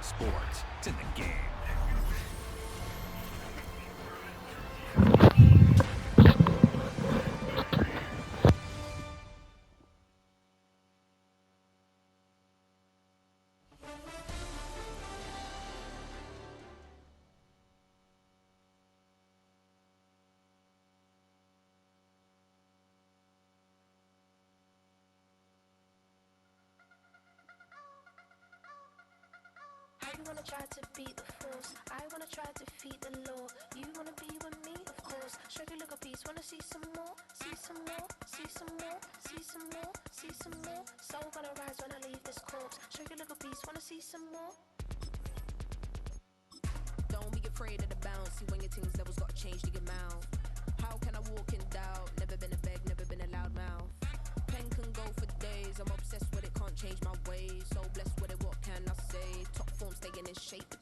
Sports. It's in the game. You wanna try to beat the force, I wanna try to defeat the law. You wanna be with me, of course. Show you look a piece, wanna see some more, see some more, see some more, see some more, see some more. Soul gonna rise when I leave this corpse. Show you look a piece, wanna see some more. Don't be afraid of the bounce. See when your things levels got changed to your mouth. How can I walk in doubt? Never been a beg, never been a loud mouth. Pen can go for days. I'm obsessed with it, can't change my ways. So blessed with it, what can I say? Top form staying in shape.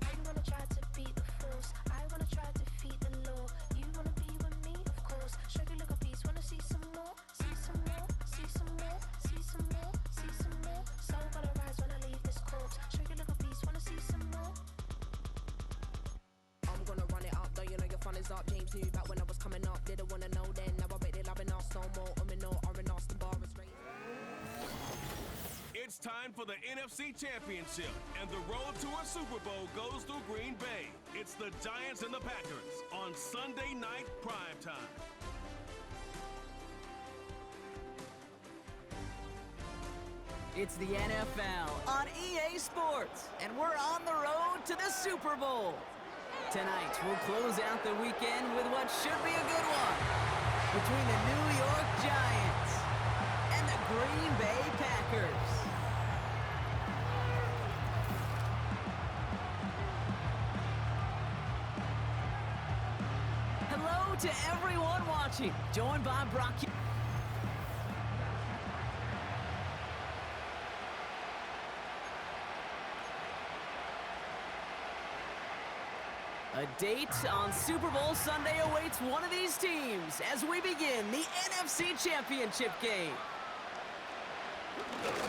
You wanna try to beat the force, I wanna try to defeat the law. You wanna be with me, of course. Show you look a piece, wanna see some more, see some more, see some more, see some more, see some more. Soul gonna rise when I leave this corpse. Show you look a piece, wanna see some more. I'm gonna run it up, though you know your fun is up. James knew back when I was coming up. Didn't wanna know then, now I bet they loving us no more. The bar is raised. It's time for the NFC Championship, and the road to a Super Bowl goes through Green Bay. It's the Giants and the Packers on Sunday night primetime. It's the NFL on EA Sports, and we're on the road to the Super Bowl. Tonight, we'll close out the weekend with what should be a good one between the New York Giants and the Green Bay Packers. Hello to everyone watching, joined by Brock. A date on Super Bowl Sunday awaits one of these teams as we begin the NFC Championship game.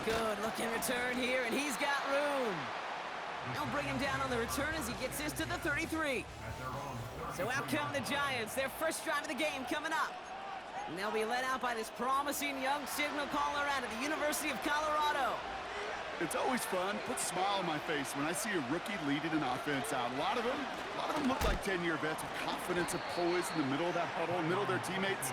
Good looking return here, and he's got room. They'll bring him down on the return as he gets this to the 33. So out come the Giants, their first drive of the game coming up. And they'll be led out by this promising young signal caller out of the University of Colorado. It's always fun, puts a smile on my face when I see a rookie leading an offense out. A lot of them look like 10-year vets with confidence and poise in the middle of that huddle, middle of their teammates.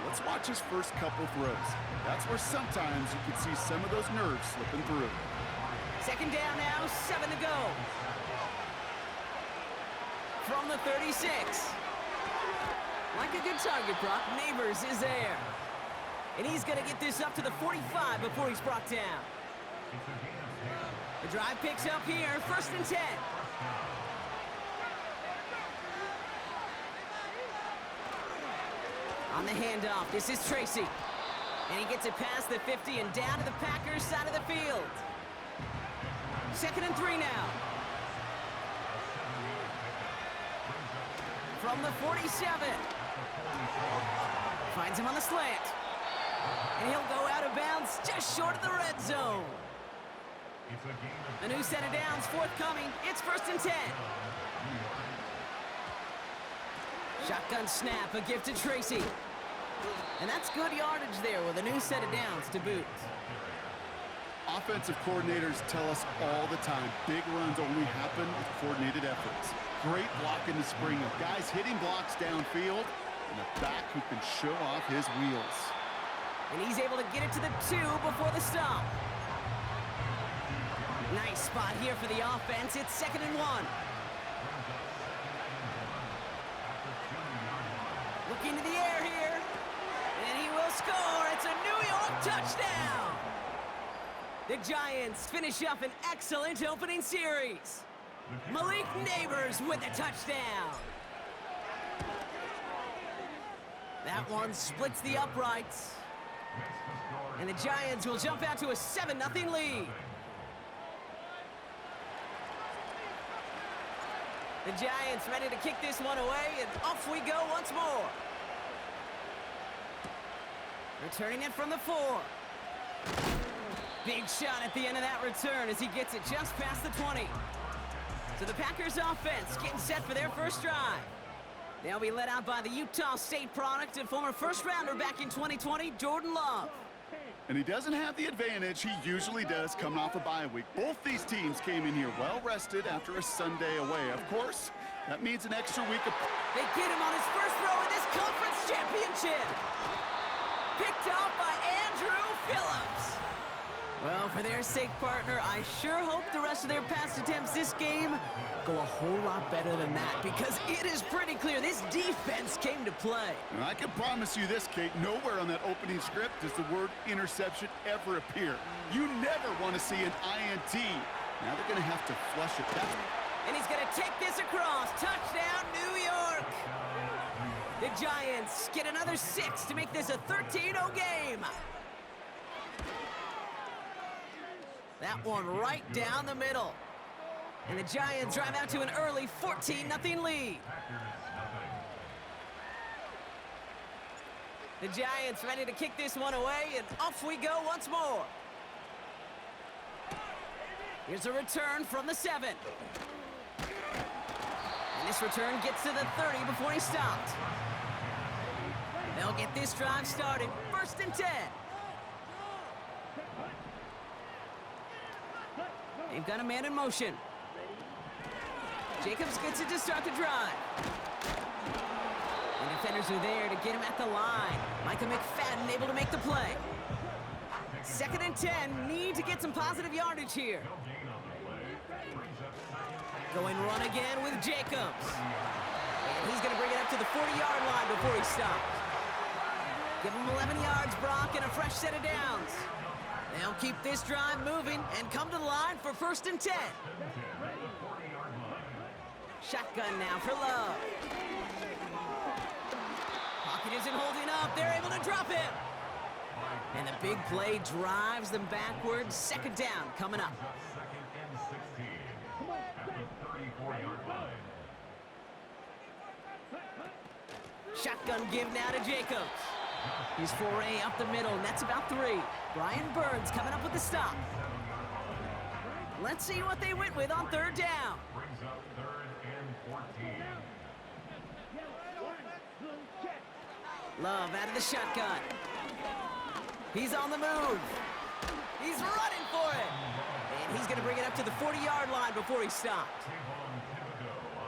Let's watch his first couple throws. That's where sometimes you can see some of those nerves slipping through. Second down now, 7 to go. From the 36. Like a good target, Brock, Neighbors is there. And he's going to get this up to the 45 before he's brought down. The drive picks up here, 1st and 10. On the handoff, this is Tracy. And he gets it past the 50 and down to the Packers side of the field. 2nd and 3 now. From the 47. Finds him on the slant. And he'll go out of bounds just short of the red zone. A new set of downs forthcoming. It's 1st and 10. Shotgun snap, a gift to Tracy. And that's good yardage there with a new set of downs to boot. Offensive coordinators tell us all the time, big runs only happen with coordinated efforts. Great block in the spring of guys hitting blocks downfield and a back who can show off his wheels. And he's able to get it to the 2 before the stop. Nice spot here for the offense. It's 2nd and 1. Looking to the air here. And he will score. It's a New York touchdown. The Giants finish up an excellent opening series. Malik Neighbors with a touchdown. That one splits the uprights. And the Giants will jump out to a 7-0 lead. The Giants ready to kick this one away, and off we go once more. Returning it from the 4. Big shot at the end of that return as he gets it just past the 20. So the Packers offense getting set for their first drive. They'll be led out by the Utah State product and former first-rounder back in 2020, Jordan Love. And he doesn't have the advantage he usually does coming off a bye week. Both these teams came in here well-rested after a Sunday away. Of course, that means an extra week of... They get him on his first throw in this conference championship. Picked off by Andrew Phillips. Well, for their sake, partner, I sure hope the rest of their pass attempts this game go a whole lot better than that, because it is pretty clear this defense came to play. And I can promise you this, Kate, nowhere on that opening script does the word interception ever appear. You never want to see an INT. Now they're going to have to flush it down. And he's going to take this across. Touchdown, New York. The Giants get another 6 to make this a 13-0 game. That one right down the middle. And the Giants drive out to an early 14-0 lead. The Giants ready to kick this one away, and off we go once more. Here's a return from the 7. And this return gets to the 30 before he stopped. They'll get this drive started. 1st and 10. They've got a man in motion. Jacobs gets it to start the drive. The defenders are there to get him at the line. Micah McFadden able to make the play. 2nd and 10, need to get some positive yardage here. Going run again with Jacobs. And he's going to bring it up to the 40-yard line before he stops. Give him 11 yards, Brock, and a fresh set of downs. They'll keep this drive moving and come to the line for 1st and 10. Shotgun now for Love. Pocket isn't holding up. They're able to drop him. And the big play drives them backwards. 2nd down coming up. Shotgun give now to Jacobs. His foray up the middle, and that's about 3. Brian Burns coming up with the stop. Let's see what they went with on 3rd down. Love out of the shotgun. He's on the move. He's running for it. And he's going to bring it up to the 40-yard line before he stopped.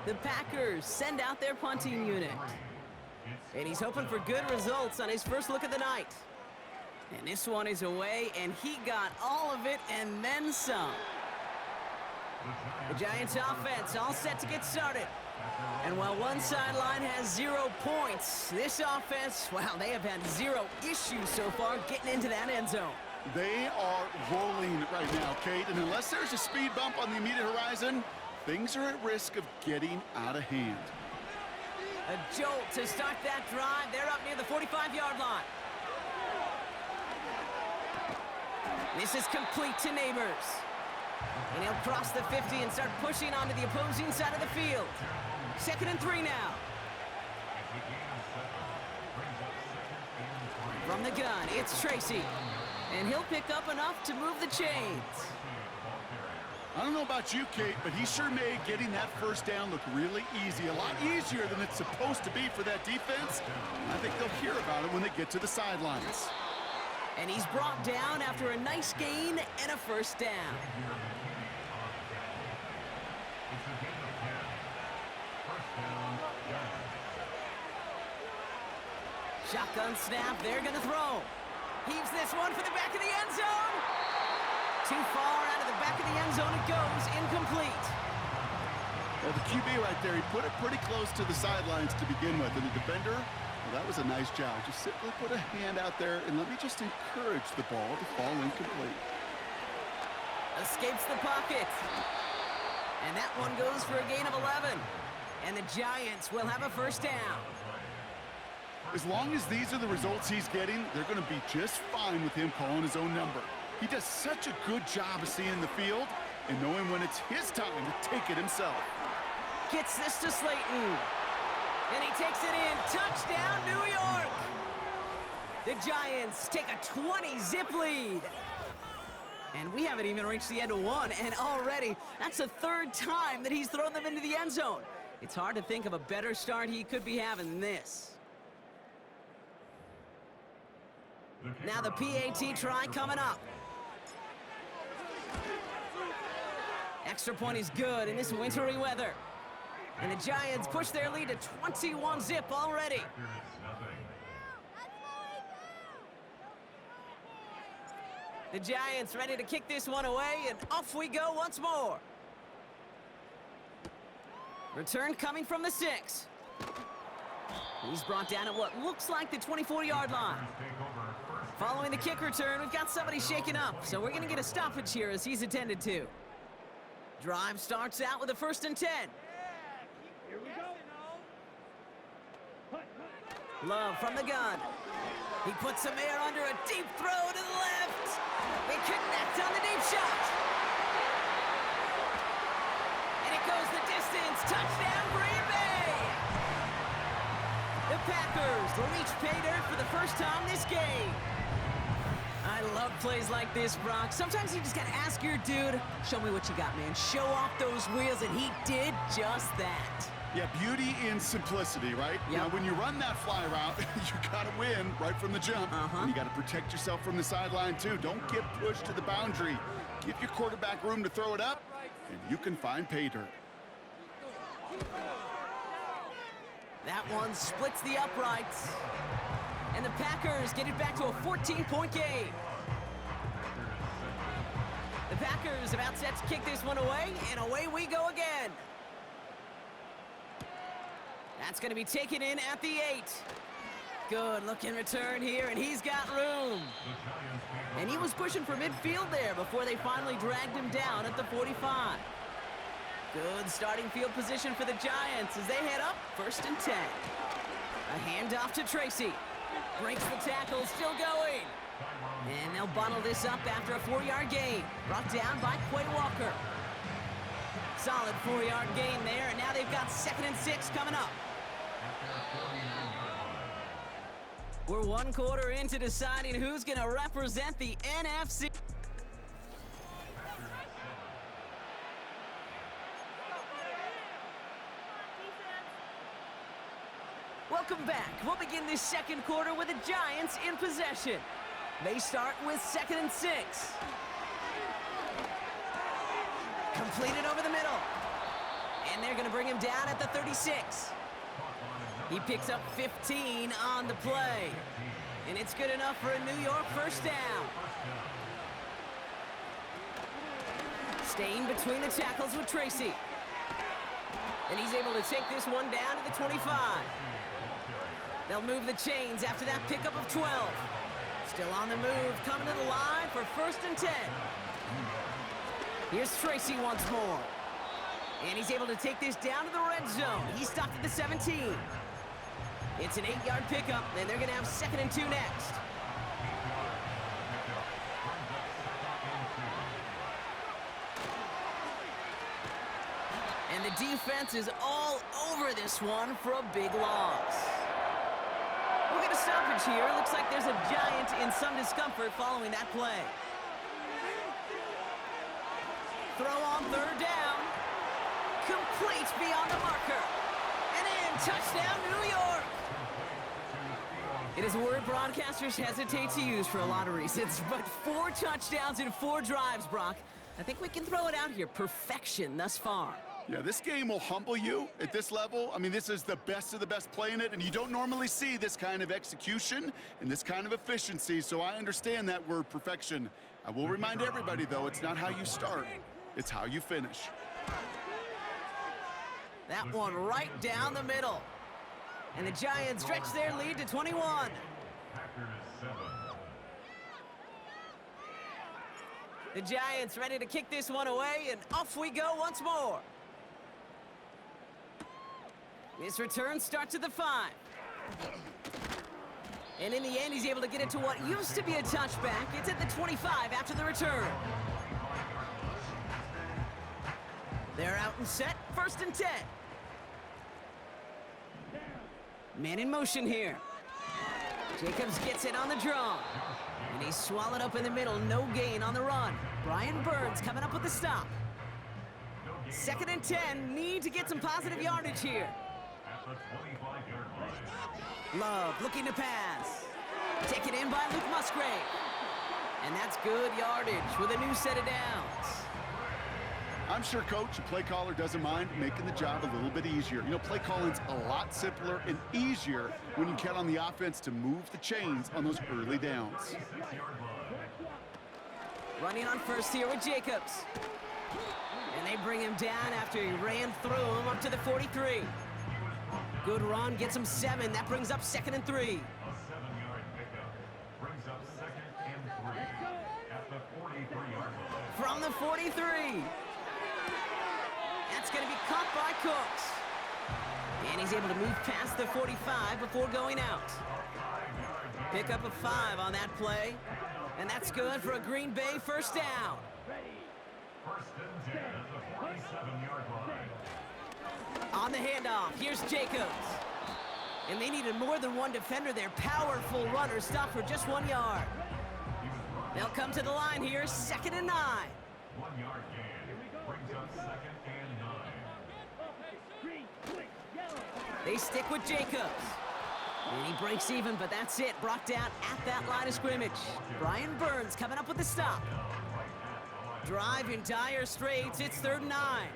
The Packers send out their punting unit. And he's hoping for good results on his first look of the night. And this one is away, and he got all of it and then some. The Giants offense all set to get started. And while one sideline has 0 points, this offense, well, they have had 0 issues so far getting into that end zone. They are rolling right now, Kate, and unless there's a speed bump on the immediate horizon, things are at risk of getting out of hand. A jolt to start that drive. They're up near the 45-yard line. This is complete to Neighbors. And he'll cross the 50 and start pushing onto the opposing side of the field. 2nd and 3 now. From the gun, it's Tracy. And he'll pick up enough to move the chains. I don't know about you, Kate, but he sure made getting that 1st down look really easy. A lot easier than it's supposed to be for that defense. I think they'll hear about it when they get to the sidelines. And he's brought down after a nice gain and a 1st down. Shotgun snap, they're gonna throw. Heaves this one for the back of the end zone. Too far out of the back of the end zone it goes, incomplete. Well, the QB right there, he put it pretty close to the sidelines to begin with. And the defender, well, that was a nice job. Just simply put a hand out there and let me just encourage the ball to fall incomplete. Escapes the pocket. And that one goes for a gain of 11. And the Giants will have a 1st down. As long as these are the results he's getting, they're going to be just fine with him calling his own number. He does such a good job of seeing the field and knowing when it's his time to take it himself. Gets this to Slayton. And he takes it in. Touchdown, New York! The Giants take a 20-zip lead. And we haven't even reached the end of one, and already, that's the third time that he's thrown them into the end zone. It's hard to think of a better start he could be having than this. Now the PAT try coming up. Extra point is good in this wintry weather. And the Giants push their lead to 21-zip already. The Giants ready to kick this one away, and off we go once more. Return coming from the 6. He's brought down at what looks like the 24-yard line. Following the kick return, we've got somebody shaken up, so we're going to get a stoppage here as he's attended to. Drive starts out with a 1st and 10. Here we go. Love from the gun. He puts some air under a deep throw to the left. They connect on the deep shot. And it goes the distance. Touchdown, Green Bay. The Packers reach pay dirt for the first time this game. I love plays like this, Brock. Sometimes you just gotta ask your dude, show me what you got, man. Show off those wheels, and he did just that. Yeah, beauty in simplicity, right? Yep. Now, when you run that fly route, you gotta win right from the jump. And you gotta protect yourself from the sideline, too. Don't get pushed to the boundary. Give your quarterback room to throw it up, and you can find pay dirt. That one splits the uprights. And the Packers get it back to a 14-point game. The Packers about set to kick this one away, and away we go again. That's going to be taken in at the 8. Good looking return here, and he's got room. And he was pushing for midfield there before they finally dragged him down at the 45. Good starting field position for the Giants as they head up 1st and 10. A handoff to Tracy. Breaks the tackle, still going. And they'll bottle this up after a 4-yard gain. Brought down by Quay Walker. Solid 4-yard gain there, and now they've got 2nd and 6 coming up. We're 1 quarter into deciding who's going to represent the NFC. Welcome back. We'll begin this 2nd quarter with the Giants in possession. They start with 2nd and 6. Completed over the middle. And they're going to bring him down at the 36. He picks up 15 on the play. And it's good enough for a New York 1st down. Staying between the tackles with Tracy. And he's able to take this one down to the 25. They'll move the chains after that pickup of 12. Still on the move, coming to the line for 1st and 10. Here's Tracy once more. And he's able to take this down to the red zone. He's stopped at the 17. It's an 8-yard pickup, and they're going to have 2nd and 2 next. And the defense is all over this one for a big loss. We'll get a stoppage here. Looks like there's a Giant in some discomfort following that play. Throw on 3rd down. Complete beyond the marker. And in, touchdown, New York. It is a word broadcasters hesitate to use for a lot of reasons, but 4 touchdowns in 4 drives, Brock. I think we can throw it out here. Perfection thus far. Yeah, this game will humble you at this level. I mean, this is the best of the best playing it, and you don't normally see this kind of execution and this kind of efficiency, so I understand that word perfection. I will remind everybody, though, it's not how you start, it's how you finish. That one right down the middle. And the Giants stretch their lead to 21. The Giants ready to kick this one away, and off we go once more. This return starts at the 5. And in the end, he's able to get it to what used to be a touchback. It's at the 25 after the return. They're out and set, 1st and 10. Man in motion here. Jacobs gets it on the draw. And he's swallowed up in the middle, no gain on the run. Brian Burns coming up with the stop. 2nd and 10, need to get some positive yardage here. Love looking to pass. Taken in by Luke Musgrave. And that's good yardage with a new set of downs. I'm sure coach and play caller doesn't mind making the job a little bit easier. You know, play calling's a lot simpler and easier when you count on the offense to move the chains on those early downs. Running on first here with Jacobs. And they bring him down after he ran through him up to the 43. Good run, gets him 7. That brings up 2nd and 3. A 7-yard pickup brings up 2nd and 3 at the 43-yard line. From the 43. That's going to be caught by Cooks. And he's able to move past the 45 before going out. Pick up a 5 on that play. And that's good for a Green Bay first down. First and 10 at the 47-yard line. On the handoff, here's Jacobs. And they needed more than one defender there. Powerful runner, stop for just 1 yard. They'll come to the line here, 2nd and 9. 1-yard gain brings up 2nd and 9. They stick with Jacobs. And he breaks even, but that's it. Brought down at that line of scrimmage. Brian Burns coming up with the stop. Drive in dire straits. It's 3rd and 9.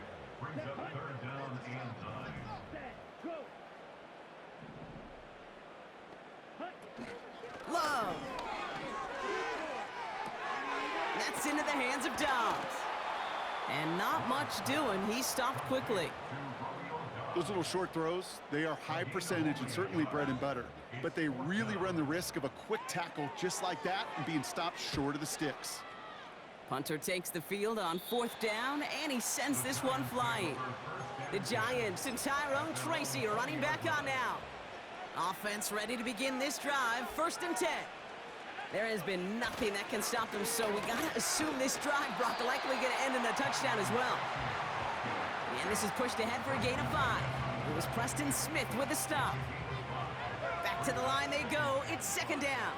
Brings up 3rd down and 9. Love. That's into the hands of Dobbs. And not much doing. He stopped quickly. Those little short throws, they are high percentage and certainly bread and butter. But they really run the risk of a quick tackle just like that and being stopped short of the sticks. Punter takes the field on 4th down, and he sends this one flying. The Giants and Tyrone Tracy are running back on now. Offense ready to begin this drive, 1st and 10. There has been nothing that can stop them, so we gotta assume this drive, Brock, likely gonna end in a touchdown as well. And this is pushed ahead for a gain of 5. It was Preston Smith with the stop. Back to the line they go. It's 2nd down.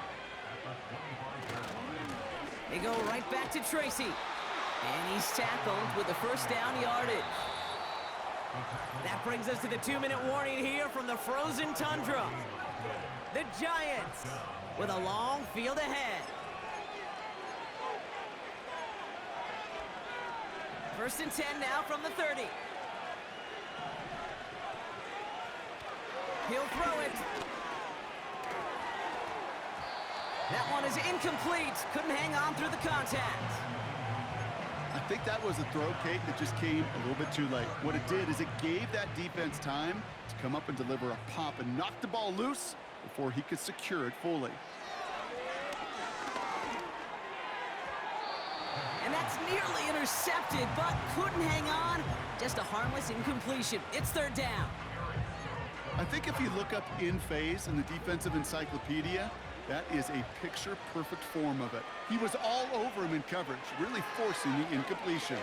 They go right back to Tracy. And he's tackled with the first down yardage. That brings us to the 2-minute warning here from the frozen tundra. The Giants with a long field ahead. 1st and 10 now from the 30. He'll throw it. That one is incomplete. Couldn't hang on through the contact. I think that was a throw, Kate, that just came a little bit too late. What it did is it gave that defense time to come up and deliver a pop and knock the ball loose before he could secure it fully. And that's nearly intercepted, but couldn't hang on. Just a harmless incompletion. It's 3rd down. I think if you look up in phase in the defensive encyclopedia, that is a picture-perfect form of it. He was all over him in coverage, really forcing the incompletion.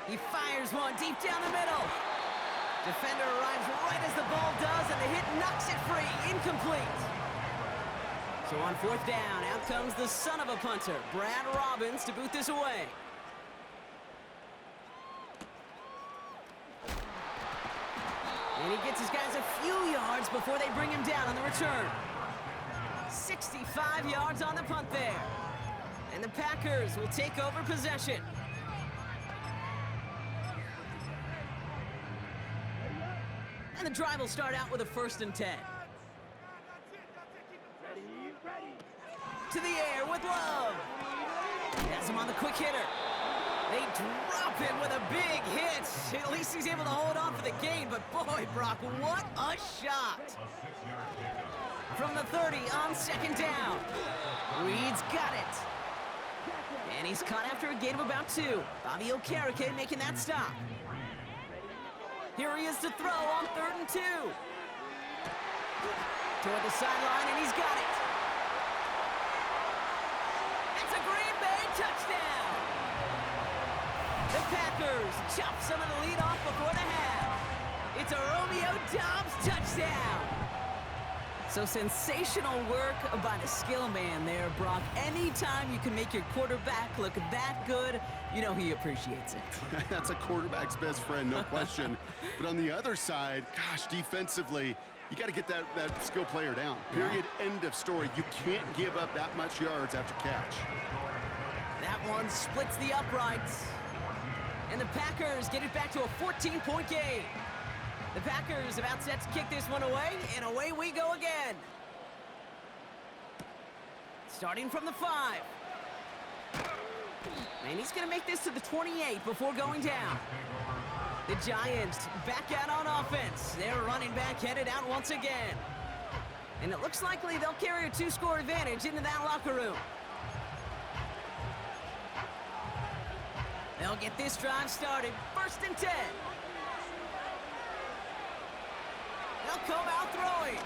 He fires one deep down the middle. Defender arrives right as the ball does, and the hit knocks it free. Incomplete. So on 4th down, out comes the son of a punter, Brad Robbins, to boot this away. And he gets his guys a few yards before they bring him down on the return. 65 yards on the punt there. And the Packers will take over possession. And the drive will start out with a 1st and 10. To the air with Love. Has him on the quick hitter. They drop him with a big hit. At least he's able to hold on for the gain, but boy, Brock, what a shot. From the 30 on 2nd down. Reed's got it. And he's caught after a gain of about 2. Bobby Okereke making that stop. Here he is to throw on 3rd and 2. Toward the sideline, and he's got it. That's a Green Bay touchdown. The Packers chop some of the lead off before the half. It's a Romeo Doubs touchdown. So sensational work by the skill man there, Brock. Anytime you can make your quarterback look that good, you know he appreciates it. That's a quarterback's best friend, no question. But on the other side, gosh, defensively, you got to get that skill player down. Period, end of story. You can't give up that much yards after catch. That one splits the uprights. And the Packers get it back to a 14-point game. The Packers about set to kick this one away, and away we go again. Starting from the 5. And he's going to make this to the 28 before going down. The Giants back out on offense. Their running back headed out once again. And it looks likely they'll carry a 2-score advantage into that locker room. They'll get this drive started. 1st and 10. They'll come out throwing.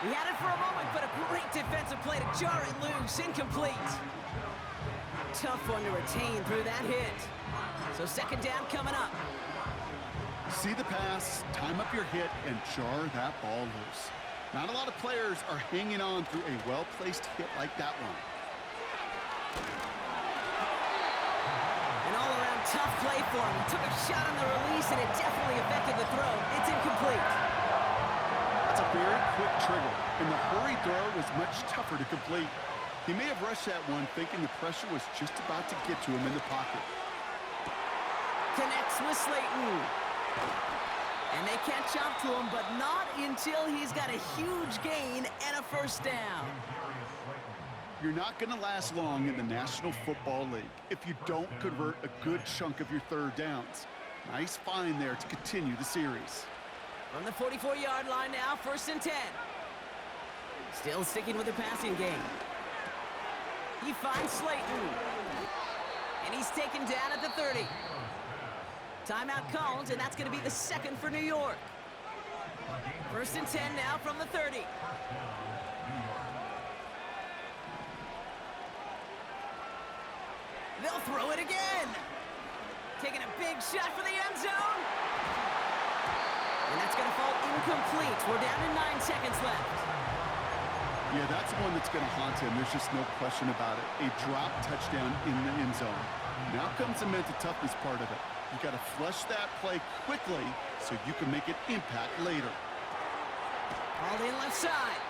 He had it for a moment, but a great defensive play to jar it loose. Incomplete. Tough one to retain through that hit. So 2nd down coming up. See the pass, time up your hit, and jar that ball loose. Not a lot of players are hanging on through a well-placed hit like that one. An all-around tough play for him. He took a shot on the release, and it definitely affected the throw. It's incomplete. That's a very quick trigger, and the hurry throw was much tougher to complete. He may have rushed that one thinking the pressure was just about to get to him in the pocket. Connects with Slayton. And they catch up to him, but not until he's got a huge gain and a 1st down. You're not going to last long in the National Football League if you don't convert a good chunk of your 3rd downs. Nice find there to continue the series. From the 44-yard line now, 1st and 10. Still sticking with the passing game. He finds Slayton. And he's taken down at the 30. Timeout called, and that's going to be the 2nd for New York. 1st and 10 now from the 30. They'll throw it again. Taking a big shot for the end zone. And that's going to fall incomplete. We're down to 9 seconds left. Yeah, that's one that's going to haunt him. There's just no question about it. A drop touchdown in the end zone. Now comes the mental toughness part of it. You got to flush that play quickly so you can make an impact later. All in left side.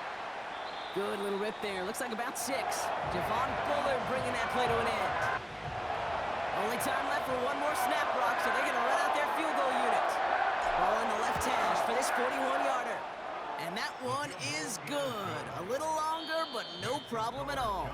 Good little rip there. Looks like about 6. Javon Bullard bringing that play to an end. Only time left for one more snap, Brock, so they're going to run out their field goal unit. Ball in the left hash for this 41-yarder. And that one is good. A little longer, but no problem at all.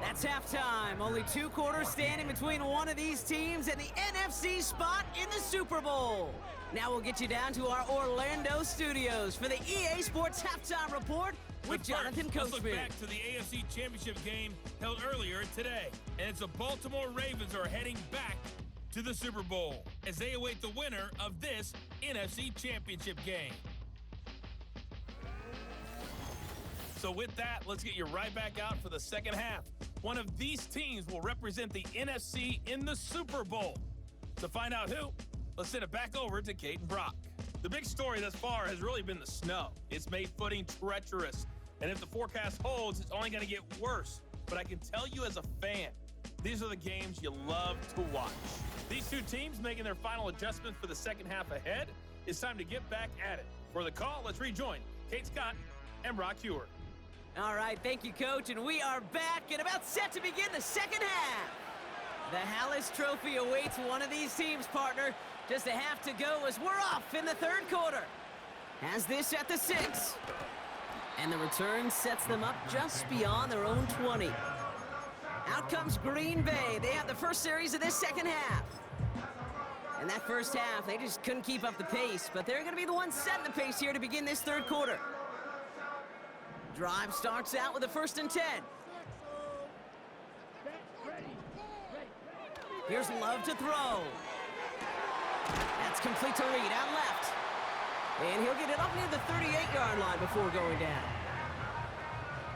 That's halftime. Only 2 quarters standing between one of these teams and the NFC spot in the Super Bowl. Now we'll get you down to our Orlando studios for the EA Sports Halftime Report with But Jonathan first, let's look Coachman. back to the AFC Championship game held earlier today. And it's the Baltimore Ravens are heading back to the Super Bowl as they await the winner of this NFC Championship game. So with that, let's get you right back out for the 2nd half. One of these teams will represent the NFC in the Super Bowl. To find out who, let's send it back over to Kate and Brock. The big story thus far has really been the snow. It's made footing treacherous. And if the forecast holds, it's only going to get worse. But I can tell you as a fan, these are the games you love to watch. These 2 teams making their final adjustments for the 2nd half ahead. It's time to get back at it. For the call, let's rejoin Kate Scott and Brock Huard. All right, thank you, Coach, and we are back and about set to begin the 2nd half. The Hallis Trophy awaits one of these teams, partner. Just a half to go as we're off in the 3rd quarter. Has this at the 6. And the return sets them up just beyond their own 20. Out comes Green Bay. They have the first series of this 2nd half. And that 1st half, they just couldn't keep up the pace, but they're going to be the ones setting the pace here to begin this 3rd quarter. Drive starts out with a 1st and 10. Here's Love to throw. That's complete to Reed out left. And he'll get it up near the 38-yard line before going down.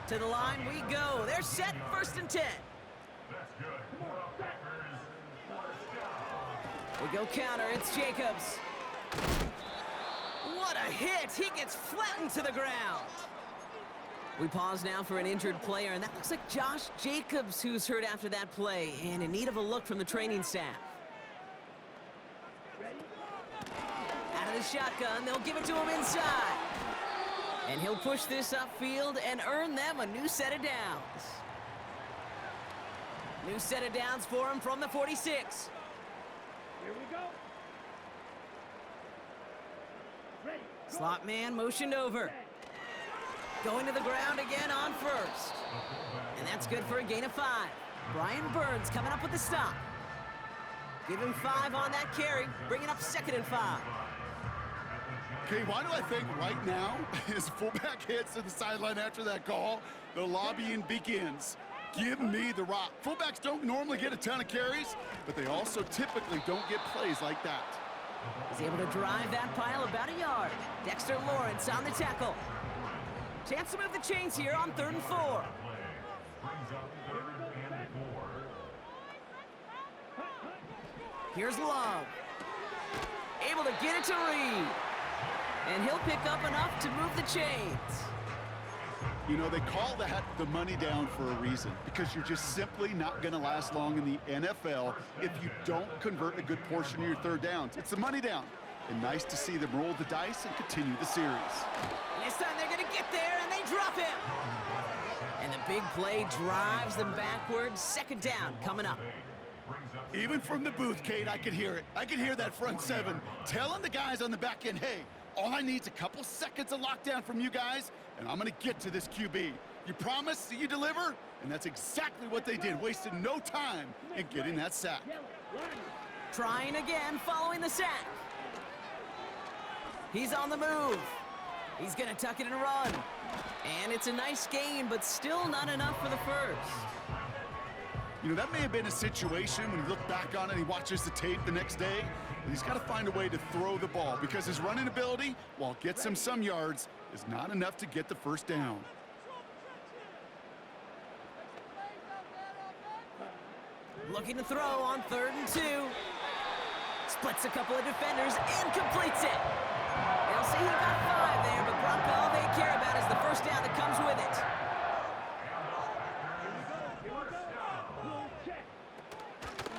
To the line we go. They're set, 1st and 10. We go counter, it's Jacobs. What a hit! He gets flattened to the ground. We pause now for an injured player, and that looks like Josh Jacobs, who's hurt after that play, and in need of a look from the training staff. Out of the shotgun, they'll give it to him inside. And he'll push this upfield and earn them a new set of downs. New set of downs for him from the 46. Here we go. Ready. Slot man motioned over. Going to the ground again on first. And that's good for a gain of 5. Brian Burns coming up with the stop. Give him 5 on that carry, bringing up 2nd and 5. Okay, why do I think right now, as fullback heads to the sideline after that call, the lobbying begins? Give me the rock. Fullbacks don't normally get a ton of carries, but they also typically don't get plays like that. He's able to drive that pile about a yard. Dexter Lawrence on the tackle. Chance to move the chains here on 3rd and 4. Brings up 3rd and 4. Here's Love. Able to get it to Reed. And he'll pick up enough to move the chains. You know, they call that the money down for a reason, because you're just simply not going to last long in the NFL if you don't convert a good portion of your 3rd downs. It's the money down. And nice to see them roll the dice and continue the series. And this time they're going to get there, and they drop him. And the big play drives them backwards. 2nd down coming up. Even from the booth, Kate, I could hear it. I could hear that front 7 telling the guys on the back end, hey, all I need is a couple seconds of lockdown from you guys, and I'm going to get to this QB. You promise that you deliver? And that's exactly what they did, wasted no time in getting that sack. Trying again following the sack. He's on the move. He's going to tuck it and run. And it's a nice gain, but still not enough for the first. You know, that may have been a situation when you look back on it and he watches the tape the next day, and he's got to find a way to throw the ball because his running ability, while it gets him some yards, is not enough to get the 1st down. Looking to throw on 3rd and 2. Splits a couple of defenders and completes it. They'll say he got 5 there, but Bronco, all they care about is the 1st down that comes with it.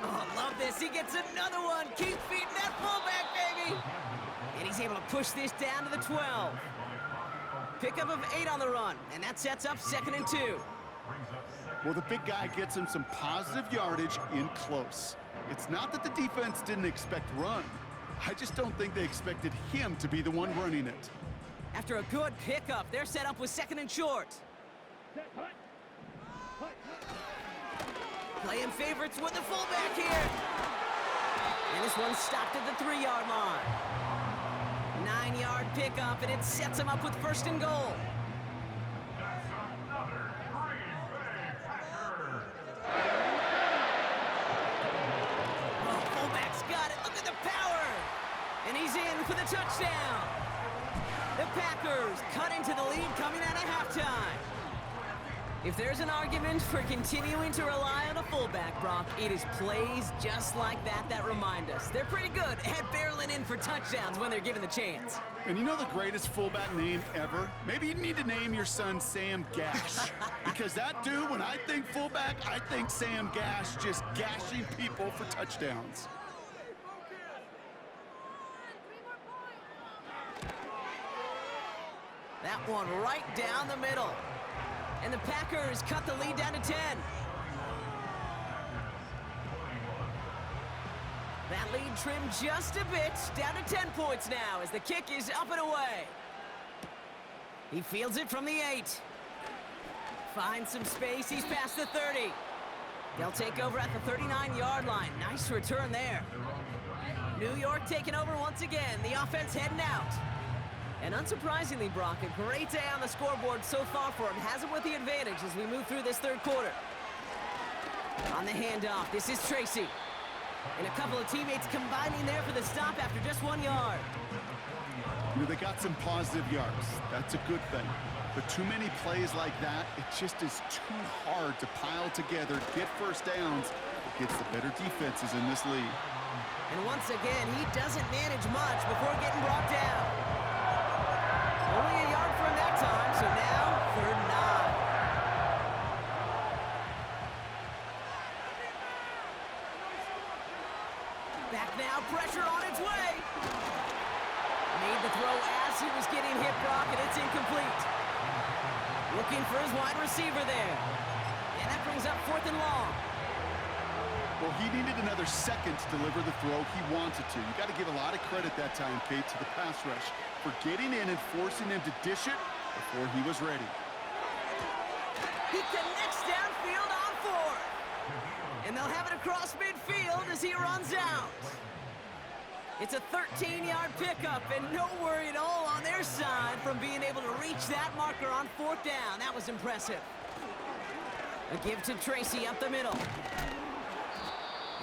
Oh, love this. He gets another one. Keep feeding that fullback, baby. And he's able to push this down to the 12. Pickup of 8 on the run, and that sets up 2nd and 2. Well, the big guy gets him some positive yardage in close. It's not that the defense didn't expect run. I just don't think they expected him to be the one running it. After a good pickup, they're set up with 2nd and short. Playing favorites with the fullback here. And this one's stopped at the 3-yard line. 9-yard pickup, and it sets him up with 1st and goal. Oh, fullback's got it. Look at the power. And he's in for the touchdown. The Packers cut into the lead coming out of halftime. If there's an argument for continuing to rely on a fullback, Brock, it is plays just like that remind us. They're pretty good at barreling in for touchdowns when they're given the chance. And you know the greatest fullback name ever? Maybe you need to name your son Sam Gash. Because that dude, when I think fullback, I think Sam Gash just gashing people for touchdowns. That one right down the middle. And the Packers cut the lead down to 10. That lead trimmed just a bit, down to 10 points now as the kick is up and away. He fields it from the 8. Finds some space, he's past the 30. They'll take over at the 39-yard line. Nice return there. New York taking over once again, the offense heading out. And unsurprisingly, Brock, a great day on the scoreboard so far for him. Has him with the advantage as we move through this 3rd quarter. On the handoff, this is Tracy. And a couple of teammates combining there for the stop after just 1 yard. You know, they got some positive yards. That's a good thing. But too many plays like that, it just is too hard to pile together, get 1st downs against the better defenses in this league. And once again, he doesn't manage much before getting brought down. Back now, pressure on its way. Made the throw as he was getting hit, Brock, and it's incomplete. Looking for his wide receiver there. And that brings up 4th and long. Well, he needed another second to deliver the throw he wanted to. You got to give a lot of credit that time, Kate, to the pass rush for getting in and forcing him to dish it before he was ready. He connects downfield on 4th. And they'll have it across midfield as he runs out. It's a 13-yard pickup, and no worry at all on their side from being able to reach that marker on 4th down. That was impressive. A give to Tracy up the middle.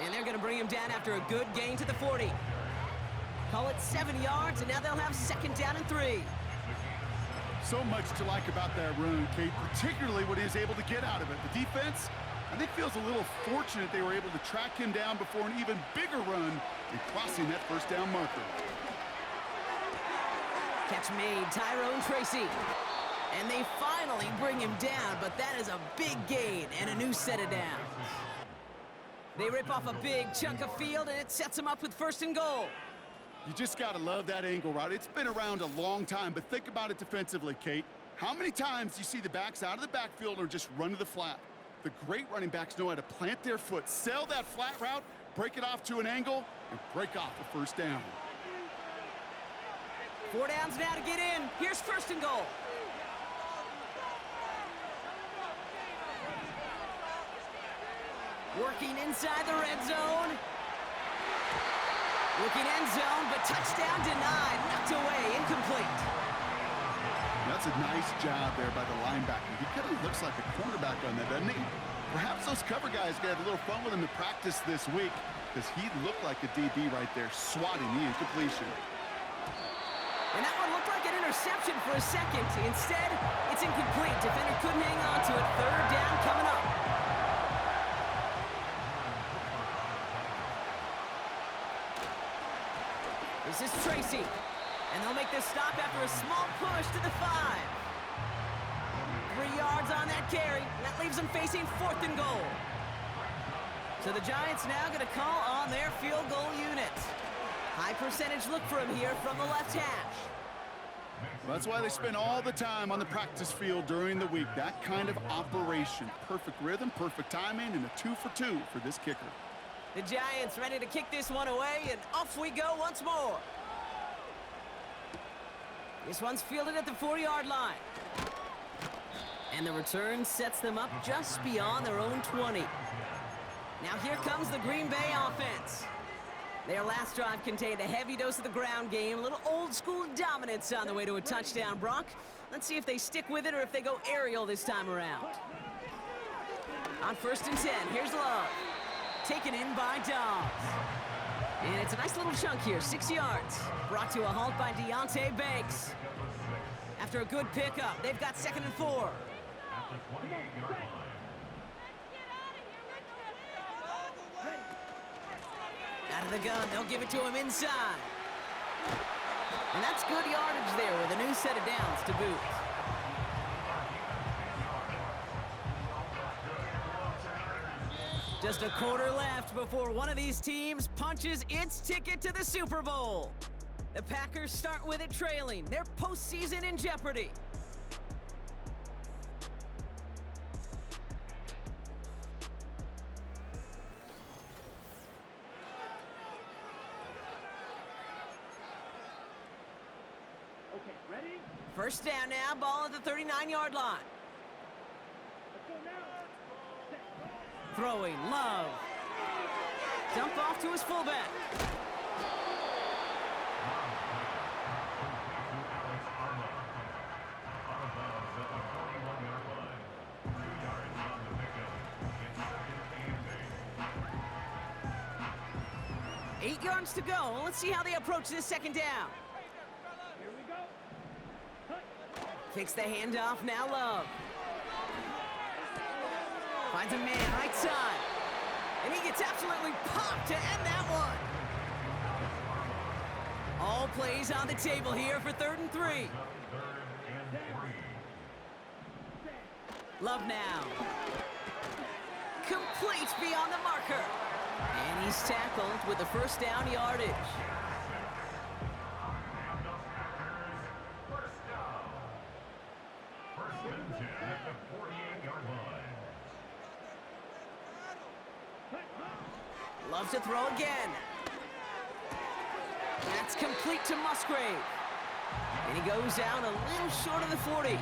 And they're going to bring him down after a good gain to the 40. Call it 7 yards, and now they'll have 2nd down and 3. So much to like about that run, Kate, particularly what he was able to get out of it. The defense, I think, feels a little fortunate they were able to track him down before an even bigger run and crossing that 1st down marker. Catch made, Tyrone Tracy. And they finally bring him down, but that is a big gain and a new set of downs. They rip off a big chunk of field, and it sets them up with 1st and goal. You just got to love that angle, right? It's been around a long time, but think about it defensively, Kate. How many times do you see the backs out of the backfield or just run to the flat? The great running backs know how to plant their foot, sell that flat route, break it off to an angle, and break off the 1st down. 4 downs now to get in. Here's 1st and goal. Working inside the red zone. Looking end zone, but touchdown denied. Knocked away, incomplete. That's a nice job there by the linebacker. He kind of looks like a quarterback on that, doesn't he? Perhaps those cover guys got a little fun with him in practice this week because he looked like a DB right there, swatting the incompletion. And that one looked like an interception for a second. Instead, it's incomplete. Defender couldn't hang on to it. 3rd down coming up. This is Tracy. And they'll make this stop after a small push to the 5. 3 yards on that carry. That leaves them facing 4th and goal. So the Giants now going to call on their field goal unit. High percentage look for him here from the left hash. That's why they spend all the time on the practice field during the week. That kind of operation. Perfect rhythm, perfect timing, and a 2 for 2 for this kicker. The Giants ready to kick this one away, and off we go once more. This one's fielded at the 4-yard line. And the return sets them up just beyond their own 20. Now here comes the Green Bay offense. Their last drive contained a heavy dose of the ground game, a little old-school dominance on the way to a touchdown, Brock. Let's see if they stick with it or if they go aerial this time around. On 1st and 10, here's Love. Taken in by Dobbs. And it's a nice little chunk here, 6 yards. Brought to a halt by Deonte Banks. After a good pickup, they've got 2nd and 4. At the 28-yard line. Out of the gun, they'll give it to him inside. And that's good yardage there with a new set of downs to boot. Just a quarter left before one of these teams punches its ticket to the Super Bowl. The Packers start with it trailing. Their postseason in jeopardy. Okay, ready? 1st down now, ball at the 39-yard line. Let's go now. Throwing, Love. Dump off to his fullback. Out of bounds at the 41-yard line. 2 yards on the pickup. It's 2nd and 8. 8 yards to go. Let's see how they approach this 2nd down. Here we go. Takes the handoff, now Love. Finds a man, right side. And he gets absolutely popped to end that one. All plays on the table here for 3rd and 3. 3rd and 3. Love now. Complete beyond the marker. And he's tackled with the first down yardage. And the Packers, first down. First and 10 at the 48-yard line. Loves to throw again. That's complete to Musgrave. And he goes down a little short of the 40.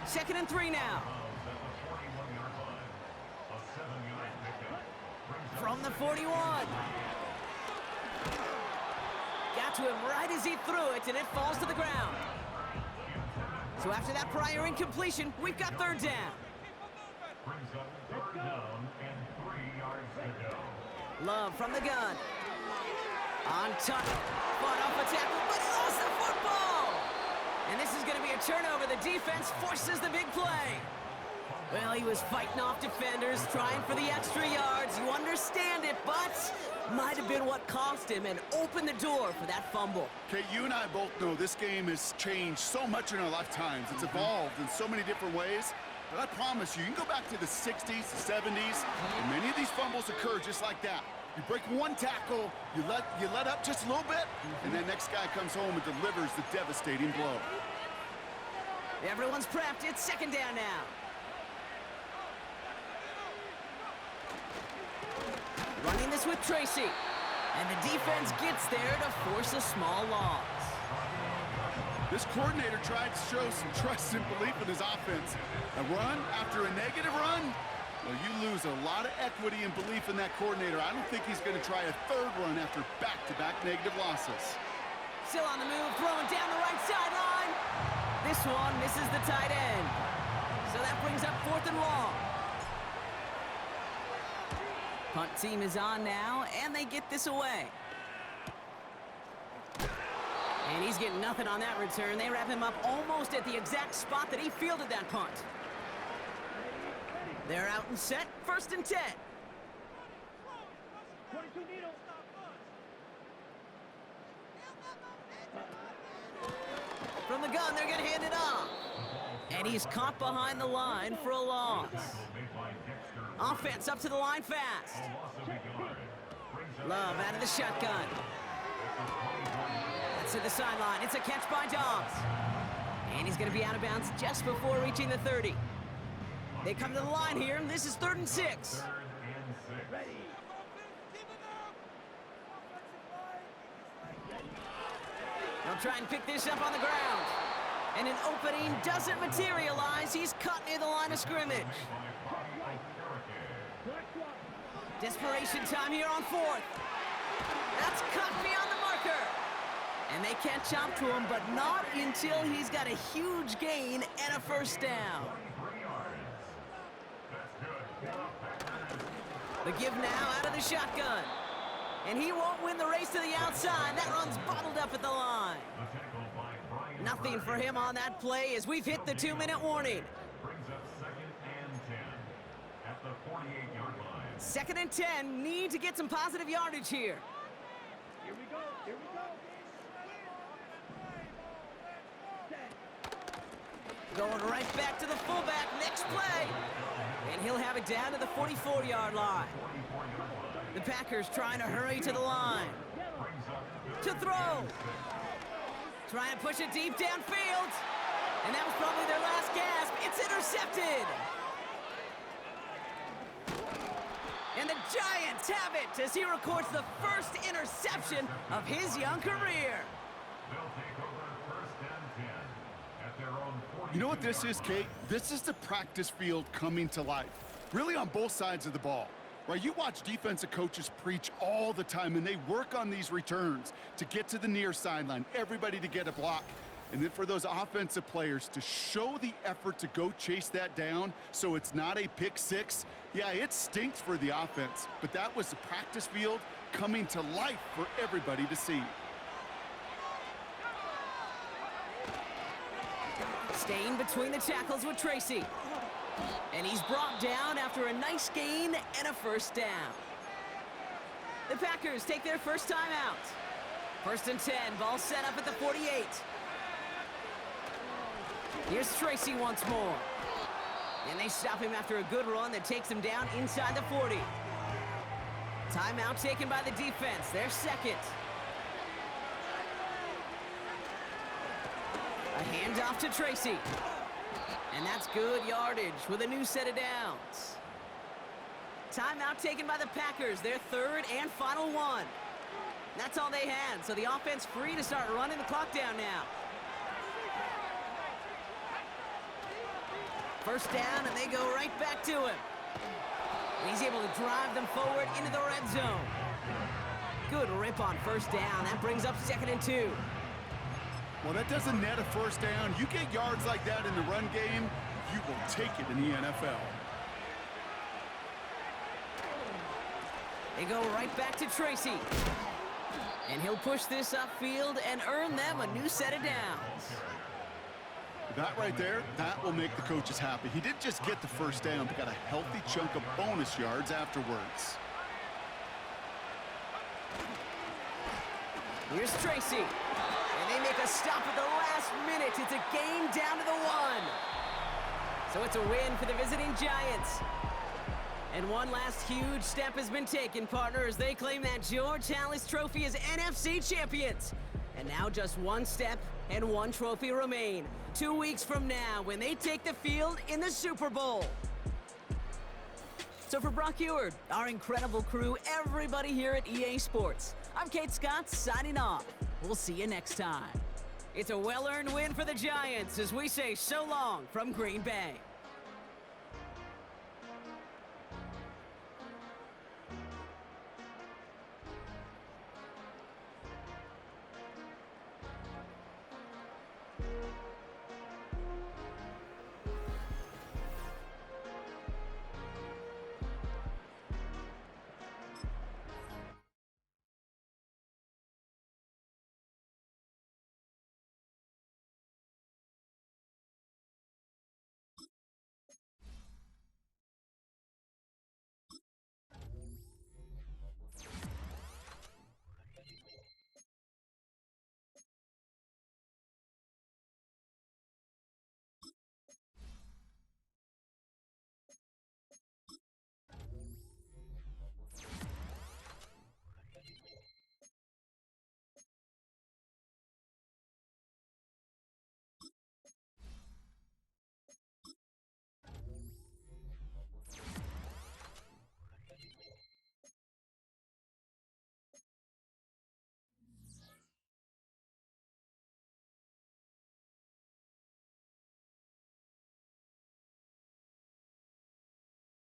Second and 3 now. At the 41-yard line. A 7-yard pickup. Brings up From the 41. Got to him right as he threw it, and it falls to the ground. So after that prior incompletion, we've got third down. brings up third down and 3 yards to go. Love from the gun. On touch. Fought off a tackle, but he lost the football. And this is going to be a turnover. The defense forces the big play. Well, he was fighting off defenders, trying for the extra yards. You understand it, but might have been what cost him and opened the door for that fumble. Okay, you and I both know this game has changed so much in our lifetimes. It's evolved in so many different ways. But I promise you, you can go back to the 60s, the 70s, and many of these fumbles occur just like that. You break one tackle, you let up just a little bit, and that next guy comes home and delivers the devastating blow. Everyone's prepped. It's second down now. Running this with Tracy. And the defense gets there to force a small loss. This coordinator tried to show some trust and belief in his offense. A run after a negative run? Well, you lose a lot of equity and belief in that coordinator. I don't think he's going to try a third run after back-to-back negative losses. Still on the move, throwing down the right sideline. This one misses the tight end. So that brings up fourth and long. Punt team is on now, and they get this away. And he's getting nothing on that return. They wrap him up almost at the exact spot that he fielded that punt. They're out and set, first and 10. 22 needle. From the gun, they're going to hand it off. And he's caught behind the line for a loss. Made by Dexter. Offense up to the line fast. A loss of a yard. Brings up Love out of the shotgun. That's to the sideline. It's a catch by Dobbs. And he's going to be out of bounds just before reaching the 30. They come to the line here, and this is 3rd and 6. third and 6. Ready. They'll try and pick this up on the ground. And an opening doesn't materialize. He's cut near the line of scrimmage. Desperation time here on 4th. That's cut beyond the marker. And they catch up to him, but not until he's got a huge gain and a first down. 3 yards. That's good. The give now out of the shotgun. And he won't win the race to the outside. That run's bottled up at the line. The tackle by Brian Nothing for Burke. him on that play as we've hit the 2-minute warning. Brings up 2nd and 10 at the 48-yard line. 2nd and 10, need to get some positive yardage here. Here we go. Here we go. Set. Going right back to the fullback, next play. And he'll have it down to the 44-yard line. The Packers trying to hurry to the line. To throw. Trying to push it deep downfield. And that was probably their last gasp. It's intercepted. And the Giants have it as he records the first interception of his young career. They'll take over 1st and 10 at their own 40. You know what this is, Kate? This is the practice field coming to life. Really on both sides of the ball. Right, you watch defensive coaches preach all the time, and they work on these returns to get to the near sideline, everybody to get a block. And then for those offensive players to show the effort to go chase that down so it's not a pick six, yeah, it stinks for the offense. But that was the practice field coming to life for everybody to see. Staying between the tackles with Tracy. And he's brought down after a nice gain and a first down. The Packers take their first time out. 1st and 10, ball set up at the 48. Here's Tracy once more. And they stop him after a good run that takes him down inside the 40. Timeout taken by the defense. Their second. A handoff to Tracy. And that's good yardage with a new set of downs. Timeout taken by the Packers. Their third and final one. That's all they had, so the offense free to start running the clock down now. First down, and they go right back to him. And he's able to drive them forward into the red zone. Good rip on first down. That brings up 2nd and 2. Well, that doesn't net a first down. You get yards like that in the run game, you will take it in the NFL. They go right back to Tracy. And he'll push this upfield and earn them a new set of downs. That right there, that will make the coaches happy. He didn't just get the first down, but got a healthy chunk of bonus yards afterwards. Here's Tracy. And they make a stop at the last minute. It's a game down to the 1. So it's a win for the visiting Giants. And one last huge step has been taken, partner, as they claim that George Halas Trophy as NFC champions. And now just one step and one trophy remain. 2 weeks from now when they take the field in the Super Bowl. So for Brock Eward, our incredible crew, everybody here at EA Sports, I'm Kate Scott signing off. We'll see you next time. It's a well-earned win for the Giants as we say so long from Green Bay.